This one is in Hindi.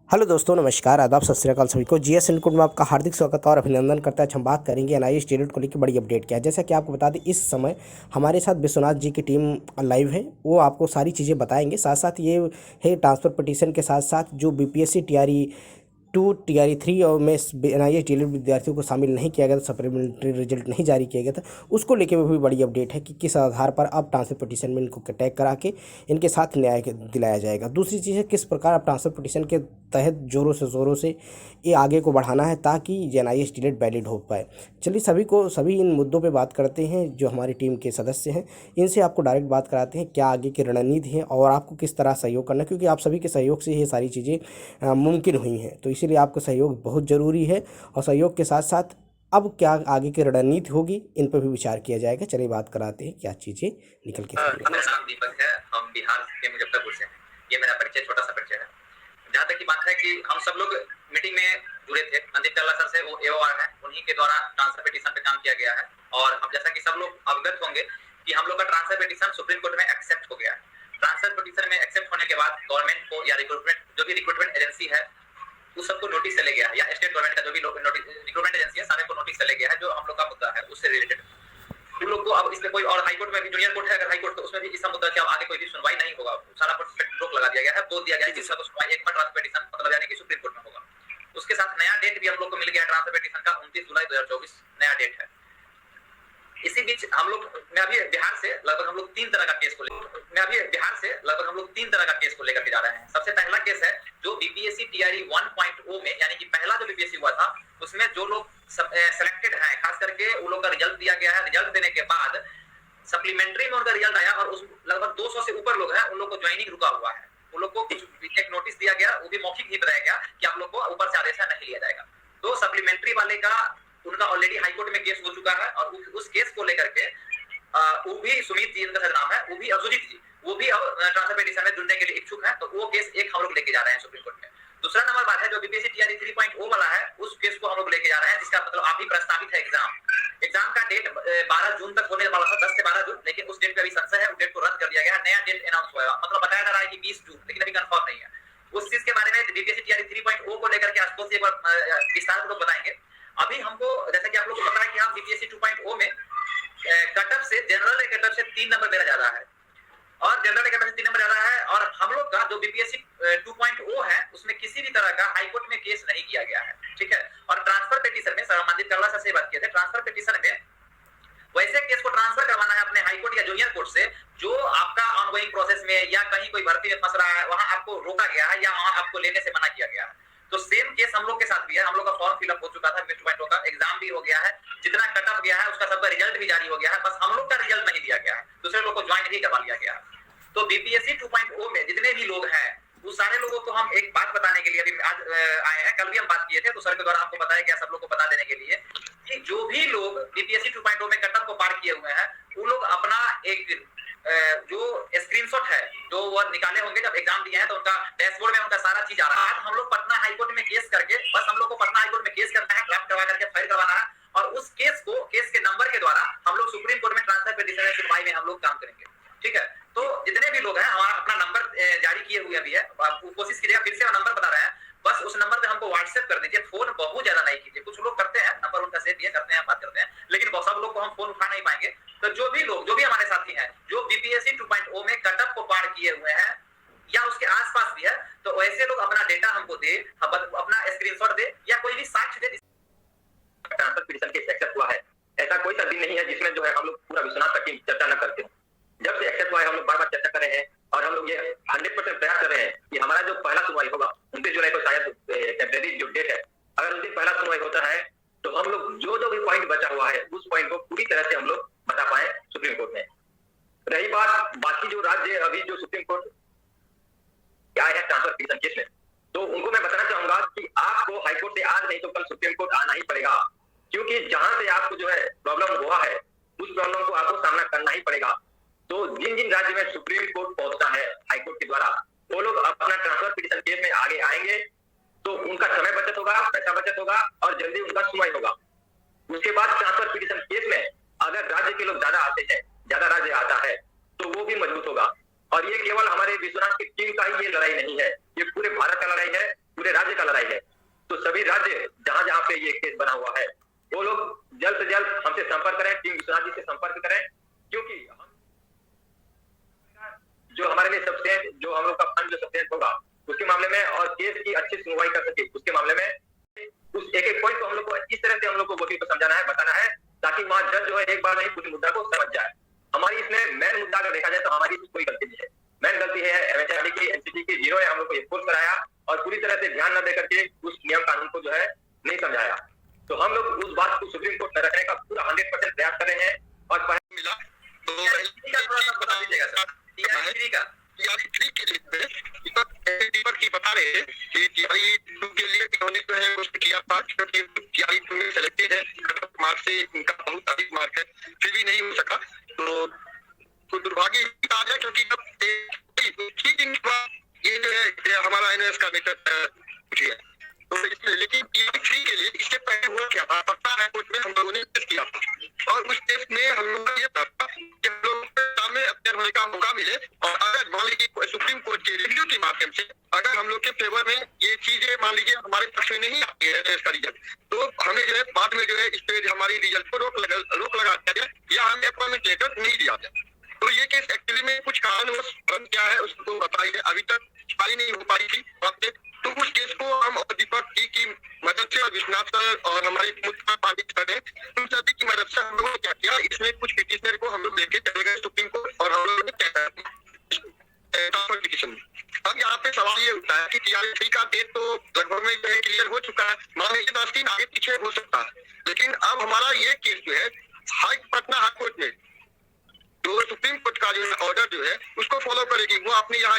हेलो दोस्तों, नमस्कार, आदाब, सत श्री अकाल सभी को। जीएस इनपुट में आपका हार्दिक स्वागत और अभिनंदन करता है। आज हम बात करेंगे एनआईए टेलेंट को लेकर बड़ी अपडेट क्या है। जैसा कि आपको बता दें, इस समय हमारे साथ विश्वनाथ जी की टीम लाइव है। वो आपको सारी चीज़ें बताएंगे। साथ साथ ये है ट्रांसफ़र पिटीशन के साथ साथ जो बीपीएससी टीआरई 2 टीआरई 3 और में एनआईए टेलेंट विद्यार्थियों को शामिल नहीं किया गया था, सप्लीमेंट्री रिजल्ट नहीं जारी किया गया था, उसको लेकर भी बड़ी अपडेट है कि किस आधार पर अब ट्रांसफर पिटीशन में इनको टैग करा के इनके साथ न्याय दिलाया जाएगा। दूसरी चीज़ है किस प्रकार अब ट्रांसफर पिटीशन के तहत ज़ोरों से ये आगे को बढ़ाना है ताकि एनआईए टेलेंट वैलिड हो पाए। चलिए सभी इन मुद्दों पे बात करते हैं। जो हमारी टीम के सदस्य हैं इनसे आपको डायरेक्ट बात कराते हैं क्या आगे की रणनीति है और आपको किस तरह सहयोग करना है, क्योंकि आप सभी के सहयोग से ये सारी चीज़ें मुमकिन हुई हैं। तो इसीलिए आपका सहयोग बहुत ज़रूरी है और सहयोग के साथ साथ अब क्या आगे की रणनीति होगी इन पर भी विचार किया जाएगा। चलिए बात कराते हैं क्या चीज़ें निकल के सामने। मेरा नाम दीपक है, हम बिहार के मुजफ्फरपुर से हैं। ये मेरा परिचय, छोटा सा परिचय है। जहाँ तक की बात है कि हम सब लोग मीटिंग में जुड़े थे, मनदीप टल्ला सर से, वो एओआर है, उन्हीं के द्वारा ट्रांसफर पिटीशन पे काम किया गया है। और अब जैसा कि सब लोग अवगत होंगे कि हम लोग का ट्रांसफर पिटीशन सुप्रीम कोर्ट में एक्सेप्ट हो गया है। ट्रांसफर पिटीशन में एक्सेप्ट होने के बाद गवर्नमेंट को या जो भी रिक्रूटमेंट एजेंसी है उस सबको नोटिस चले गया है, या स्टेट गवर्नमेंट का जो भी रिक्रूटमेंट एजेंसी है सारे को नोटिस चले गया है जो हम लोग का मुद्दा है उससे रिलेटेड। उन लोग को अब इसमें कोई और हाई कोर्ट में भी जूनियर कोर्ट है, अगर हाई कोर्ट तो उसमें भी इस मुद्दा के अब आगे कोई भी सुनवाई नहीं होगा, सारा रोक लगा दिया गया है, बोल दिया गया है कि इसका तो सुनवाई एक बार ट्रांसफर पिटीशन मतलब यानी कि सुप्रीम कोर्ट में होगा। उसके साथ नया डेट भी हम लोग को मिल गया है ट्रांसफर पिटीशन का, 29 जुलाई 2024 नया डेट है। इसी बीच हम लोग मैं अभी बिहार से लगभग हम लोग तीन तरह का केस को लेकर के जा रहे हैं। सबसे पहला केस है जो बीपीएससी टीआरई 1.0 में, यानी कि पहला जो बीपीएससी हुआ था उसमें जो लोग सेलेक्टेड हैं, खास करके उन लोग का रिजल्ट दिया गया है। रिजल्ट देने के बाद सप्लीमेंट्री में उनका रिजल्ट आया और उस लगभग 200 से ऊपर लोग हैं, उन लोग को ज्वाइनिंग रुका हुआ है। उन लोग को एक नोटिस दिया गया, वो भी मौखिक ही बताया गया कि आप लोग को ऊपर से आदेश नहीं लिया जाएगा। तो सप्लीमेंट्री वाले का उनका ऑलरेडी हाईकोर्ट में केस हो चुका है और उस केस को लेकर के वो भी सुमित जी उनका नाम है, वो भी सुजीत जी, वो भी अब ट्रांसफर पिटीशन में जुड़ने के लिए इच्छुक है। तो वो केस एक हम लोग लेके जा रहे हैं सुप्रीम कोर्ट में। दूसरा नंबर बात है जो बीपीएससी टीआरई 3.0 वाला है, उस केस को हम लोग लेके जा रहे हैं, जिसका मतलब अभी प्रस्तावित है एग्जाम का डेट 12 जून तक होने वाला था, 10 से 12 जून, लेकिन उस डेट पे अभी संशय है, उस डेट को रद्द कर दिया गया है। नया डेट अनाउंस हुआ, मतलब बताया जा रहा है कि 20 जून, लेकिन अभी कंफर्म नहीं है। उस चीज के बारे में बीपीएससी टीआरई 3.0 को लेकर के आशुतोष जी एक बार विस्तार पूर्वक बताएंगे। अभी हमको जैसा कि आप लोग को पता है कि हम बीपीएससी 2.0 में कटअप से जनरल कटअप से 3 नंबर मेरा ज्यादा है और जनरल कटअप से 3 नंबर ज्यादा है। और हम लोग का जो बीपीएससी 2.0 है उसमें किसी भी तरह का हाईकोर्ट में केस नहीं किया गया है, ठीक है। और ट्रांसफर पिटीशन में संबंधित करला सर से बात किए थे, ट्रांसफर पिटीशन में वैसे केस को ट्रांसफर करवाना है अपने हाईकोर्ट या जूनियर कोर्ट से जो आपका ऑनगोइंग प्रोसेस में या कहीं कोई भर्ती में फंस रहा है, वहां आपको रोका गया है या वहां आपको लेने से मना किया गया है। तो सेम केस हम लोग के साथ भी है। हम लोग का फॉर्म फिलअप हो चुका था 2.0 का, एग्जाम भी हो गया है, जितना कटअप गया है उसका सबका रिजल्ट भी जारी हो गया है, बस हम लोग का रिजल्ट नहीं दिया गया है, दूसरे लोग को ज्वाइन ही करवा लिया गया है। तो बीपीएससी 2.0 में जितने भी लोग हैं उस सारे लोगों को हम एक बात बताने के लिए अभी आज आए हैं। कल भी हम बात किए थे तो सर के द्वारा हमको बताया गया सब लोग को बता देने के लिए कि जो भी लोग बीपीएससी 2.0 में कटअप को पार किए हुए हैं वो लोग अपना एक जो स्क्रीनशॉट है जो वो निकाले होंगे जब एग्जाम दिए हैं, तो उनका डैशबोर्ड में उनका सारा चीज आ रहा है। आज हम लोग पटना हाईकोर्ट में केस करके, बस हम लोग को पटना हाईकोर्ट में केस करना है, क्लैप करवा करके फाइल करवाना है और उस केस के नंबर के द्वारा हम लोग सुप्रीम कोर्ट में ट्रांसफर पिटीशन सुनवाई में हम लोग काम करेंगे, ठीक है। तो जितने भी लोग हैं हमारा अपना नंबर जारी किए हुए अभी है, कोशिश कीजिएगा, फिर से नंबर बता रहे हैं, बस उस नंबर पे हमको व्हाट्सएप कर दीजिए। फोन बहुत ज्यादा नहीं कीजिए, कुछ लोग करते हैं, नंबर उनका सेव दिए करते हैं, बात करते हैं, लेकिन बहुत सब लोग को हम फोन उठा नहीं पाएंगे। तो जो भी हमारे साथी हैं जो बीपीएससी 2.0 में कटअप को पार किए हुए हैं या उसके आसपास भी है, तो वैसे लोग अपना डेटा हमको दे, अपना स्क्रीनशॉट दे या कोई भी साक्ष्य दे। ट्रांसफर पिटीशन केस एक्सेप्ट हुआ है, ऐसा कोई सा दिन नहीं है जिसमें जो है हम लोग पूरा विश्वनाथ तक की चर्चा न करते हो। जब से एक्सेप्ट हुआ है हम लोग बार बार चर्चा कर रहे हैं और हम लोग ये 100% प्रयास कर रहे हैं कि हमारा जो पहला सुनवाई होगा 29 जुलाई को शायद टेम्परेरी जो डेट है, अगर उस दिन पहला सुनवाई होता है तो हम लोग जो भी पॉइंट बचा हुआ है उस पॉइंट को पूरी तरह से हम लोग बता पाए सुप्रीम कोर्ट में। रही बात बाकी जो राज्य अभी जो सुप्रीम कोर्ट आए हैं ट्रांसफर पिटीशन केस में, तो उनको मैं बताना चाहूंगा कि आपको हाईकोर्ट से आज नहीं तो कल सुप्रीम कोर्ट आना ही पड़ेगा, क्योंकि जहां से आपको जो है प्रॉब्लम हुआ है उस प्रॉब्लम को आपको सामना करना ही पड़ेगा। तो जिन जिन राज्य में सुप्रीम कोर्ट पहुंचता है हाईकोर्ट के द्वारा, वो लोग अपना ट्रांसफर पिटीशन केस में आगे आएंगे तो उनका समय बचत होगा, पैसा बचत होगा और जल्दी उनका सुनवाई होगा। उसके बाद ट्रांसफर पिटीशन केस में अगर राज्य के लोग ज्यादा आते हैं, ज्यादा राज्य आता है तो वो भी मजबूत होगा। और ये केवल हमारे विश्वनाथ की टीम का ही ये लड़ाई नहीं है, ये पूरे भारत का लड़ाई है, पूरे राज्य केस की अच्छी सुनवाई कर सके, उसके मामले में उस एक एक पॉइंट को हम लोग को इस तरह से हम लोग को वकील को समझाना है, बताना है, ताकि वहां जज जो है एक बार नहीं पूरी मुद्दा को समझ जाए। हमारी इसमें मेन मुद्दा अगर देखा जाए तो हमारी कोई गलती नहीं है। मेन गलती है एमएचआरडी की, एनसीटी की, जिन्होंने हम लोग को एक्सपोज कराया और पूरी तरह से ध्यान न देकर के उस नियम कानून को जो है नहीं समझाया। तो हम लोग उस बात को सुप्रीम कोर्ट में रखने का पूरा 100% प्रयास कर रहे हैं। और मिला तो थोड़ा सा बता दीजिएगा सर, टीआरई का टीआरई के लिए दीपक की बता रहे हैं कि टीआरई 2 के लिए इन्होंने जो है उसने किया था, क्योंकि टीआरई 2 में सेलेक्टेड है, मार्क से इनका बहुत अधिक मार्क है, फिर भी नहीं हो सका। तो दुर्भाग्य की बात है, क्योंकि जब 3 दिन बाद ये जो है हमारा एनएस का लेटर है, तो लेकिन टीआरई 3 के लिए इसके पहले हुआ क्या था, पटना हाईकोर्ट में हम लोगों ने टेस्ट किया था और उस टेस्ट में हम लोगों का ये था कि हम लोगों को सामने अपेयर होने का मौका मिले और अगर मान लीजिए सुप्रीम कोर्ट के रिव्यू के माध्यम से अगर हम लोग के फेवर में ये चीजें मान लीजिए हमारे पक्ष में नहीं आती है इसका रिजल्ट, तो हमें जो है बाद में जो है इस पे हमारी रिजल्ट को रोक लगा दिया जाए या हमें अपॉइंटमेंट लेटर नहीं दिया जाए। तो ये केस एक्चुअली में कुछ कारणवश बंद क्या है उसको बताइए, अभी तक छपाई नहीं हो पाई थी वक्त। तो उस केस को हम और दीपक जी की मदद से और विश्वनाथ सर और हमारे मुख्य पार्टी सर हैं, उन सभी की मदद से हम लोगों ने क्या किया, इसमें कुछ पिटिशनर को हम लोग लेके चले गए सुप्रीम कोर्ट और हम लोगों ने अब यहाँ पे सवाल ये उठता है कि टीआरई का डेट तो लगभग में जो है क्लियर हो चुका है, मान लीजिए 10 दिन आगे पीछे हो सकता है, लेकिन अब हमारा ये केस जो है पटना हाई कोर्ट में जो सुप्रीम कोर्ट का जो ऑर्डर जो है उसको फॉलो करेगी, वो आपने यहाँ